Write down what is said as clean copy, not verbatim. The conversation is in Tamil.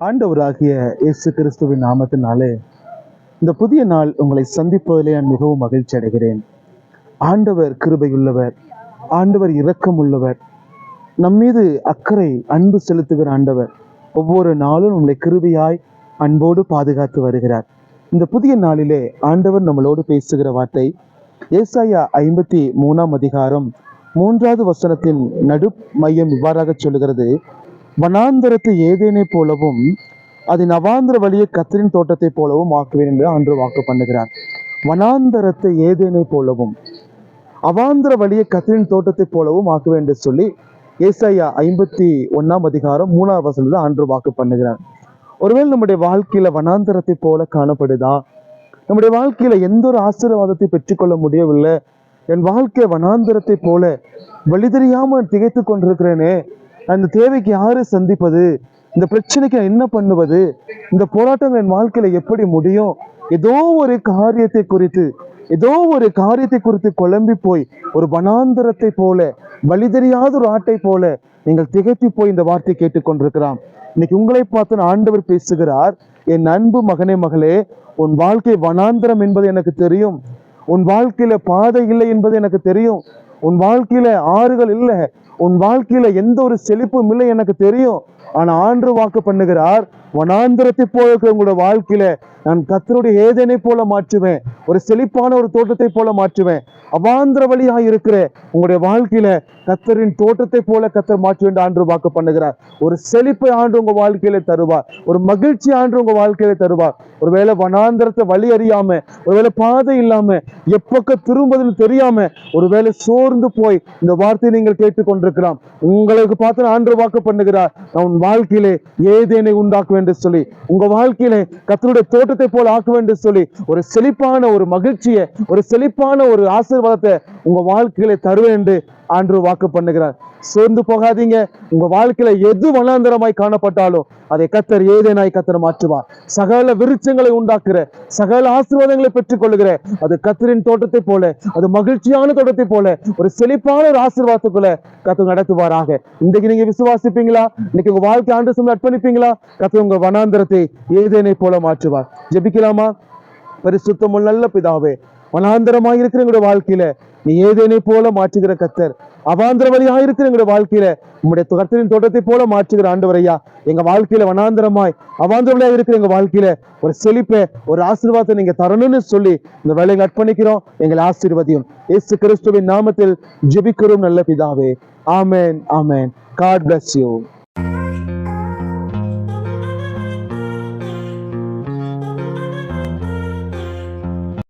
ஆண்டவராகிய இயேசு கிறிஸ்துவின் நாமத்தினாலே இந்த புதிய நாள் உங்களை சந்திப்பதிலே நான் மிகவும் மகிழ்ச்சி அடைகிறேன். ஆண்டவர் கிருபையுள்ளவர், ஆண்டவர் இரக்கம் உள்ளவர், நம்மீது அக்கறை அன்பு செலுத்துகிற ஆண்டவர் ஒவ்வொரு நாளும் நம்மளை கிருபையாய் அன்போடு பாதுகாத்து வருகிறார். இந்த புதிய நாளிலே ஆண்டவர் நம்மளோடு பேசுகிற வார்த்தை ஏசாயா 53 அதிகாரம் 3வது வசனத்தின் நடு மையம் இவ்வாறாக சொல்லுகிறது: வனாந்தரத்தை ஏதேனை போலவும் அதன் அவாந்திர வழியை கர்த்தரின் தோட்டத்தை போலவும் ஆக்குவேன் என்று ஆண்டு வாக்கு பண்ணுகிறார். வனாந்தரத்தை ஏதேனை போலவும் அவாந்திர வழியை கர்த்தரின் தோட்டத்தை போலவும் ஆக்குவேன் என்று சொல்லி ஏசாயா 51 அதிகாரம் 3வது வசனத்தில் ஆண்டு வாக்கு பண்ணுகிறார். ஒருவேளை நம்முடைய வாழ்க்கையில வனாந்தரத்தை போல காணப்படுதா? நம்முடைய வாழ்க்கையில எந்த ஒரு ஆசீர்வாதத்தை பெற்றுக்கொள்ள முடியவில்லை, என் வாழ்க்கை வனாந்தரத்தை போல வழி தெரியாமல் திகைத்து கொண்டிருக்கிறேனே, அந்த தேவைக்கு யாரு சந்திப்பது, இந்த பிரச்சனைக்கு நான் என்ன பண்ணுவது, இந்த போராட்டம் என் வாழ்க்கையில எப்படி முடியும், ஏதோ ஒரு காரியத்தை குறித்து குழம்பி போய் ஒரு வனாந்தரத்தை போல வழி தெரியாத ஒரு ஆட்டை போல நீங்கள் திகைத்து போய் இந்த வார்த்தை கேட்டுக்கொண்டிருக்கிறான். இன்னைக்கு உங்களை பார்த்து ஆண்டவர் பேசுகிறார். என் அன்பு மகனே மகளே, உன் வாழ்க்கை வனாந்தரம் என்பது எனக்கு தெரியும், உன் வாழ்க்கையில பாதை இல்லை என்பது எனக்கு தெரியும், உன் வாழ்க்கையில ஆறுகள் இல்லை, உன் வாழ்க்கையில எந்த ஒரு செழிப்பும் இல்லை எனக்கு தெரியும். ஆனா ஆண்டு வாக்கு பண்ணுகிறார், வனாந்திரத்தை போல இருக்கிற உங்களோட வாழ்க்கையில நான் கர்த்தருடைய ஏதேனை போல மாற்றுவேன், ஒரு செழிப்பான ஒரு தோட்டத்தை போல மாற்றுவேன். அவாந்திர வழியாக இருக்கிற உங்களுடைய வாழ்க்கையில கர்த்தரின் தோட்டத்தை போல கர்த்தர் மாற்றுவேன் ஆண்டு வாக்கு பண்ணுகிறார். ஒரு செழிப்பை ஆண்டு உங்க வாழ்க்கையில தருவார், ஒரு மகிழ்ச்சி ஆண்டு உங்க வாழ்க்கையில தருவார். ஒருவேளை வனாந்திரத்தை வழி அறியாம, ஒருவேளை பாதை இல்லாம, எப்பக்க திரும்புவதுன்னு தெரியாம, ஒருவேளை சோர்ந்து போய் இந்த வார்த்தையை நீங்கள் கேட்டுக்கொண்டிருக்கலாம். உங்களுக்கு பார்த்து ஆண்டு வாக்கு பண்ணுகிறார், நான் உன் வாழ்க்கையிலே ஏதேனை உண்டாக்குவேன் என்று சொல்லி, உங்க வாழ்க்கையிலே கர்த்தருடைய தோட்டத்தை போல ஆக்குவேன் என்று சொல்லி, ஒரு செழிப்பான ஒரு மகிழ்ச்சியை, ஒரு செழிப்பான ஒரு ஆசீர்வாதத்தை உங்க வாழ்க்கையில தருவேன் என்று ஆண்டு வாக்கு பண்ணுகிறார். சோர்ந்து போகாதீங்க. உங்க வாழ்க்கையில எது வனாந்தரமாய் காணப்பட்டாலும் அதை கர்த்தர் ஏதேனாய் கர்த்தர் மாற்றுவார். சகல விருட்சங்களை உண்டாக்குற, சகல ஆசீர்வாதங்களை பெற்றுக் கொள்ளுகிற அது கர்த்தரின் தோட்டத்தை போல, அது மகிழ்ச்சியான தோட்டத்தை போல, ஒரு செழிப்பான ஒரு ஆசீர்வாதத்துக்குள்ள கர்த்தர் நடத்துவாராக. இன்றைக்கு நீங்க விசுவாசிப்பீங்களா? இன்னைக்கு உங்க வாழ்க்கை ஆண்டு சொல்லி அர்ப்பணிப்பீங்களா? கர்த்தர் உங்க வனாந்தரத்தை ஏதேனை போல மாற்றுவார். ஜெபிக்கலாமா? பரிசுத்தமுள்ள நல்ல பிதாவே, வனாந்தரமாக இருக்கிற எங்களுடைய வாழ்க்கையில நீ ஏதேனை போல மாற்றுகிற கர்த்தர், அவாந்திர வழியாக இருக்கிற எங்களுடைய வாழ்க்கையில உங்களுடைய கர்த்தரின் தோட்டத்தை போல மாற்றுகிற ஆண்டவரையா, எங்க வாழ்க்கையில வனாந்தரமாய் அவாந்திர வழியாக இருக்கிற எங்க வாழ்க்கையில ஒரு செழிப்பை, ஒரு ஆசீர்வாதத்தை நீங்க தரணும்னு சொல்லி இந்த வேலையை அர்ப்பணிக்கிறோம். எங்களை ஆசீர்வதியும். இயேசு கிறிஸ்துவின் நாமத்தில் ஜெபிக்கிறோம் நல்ல பிதாவே. ஆமென், ஆமென். God bless you.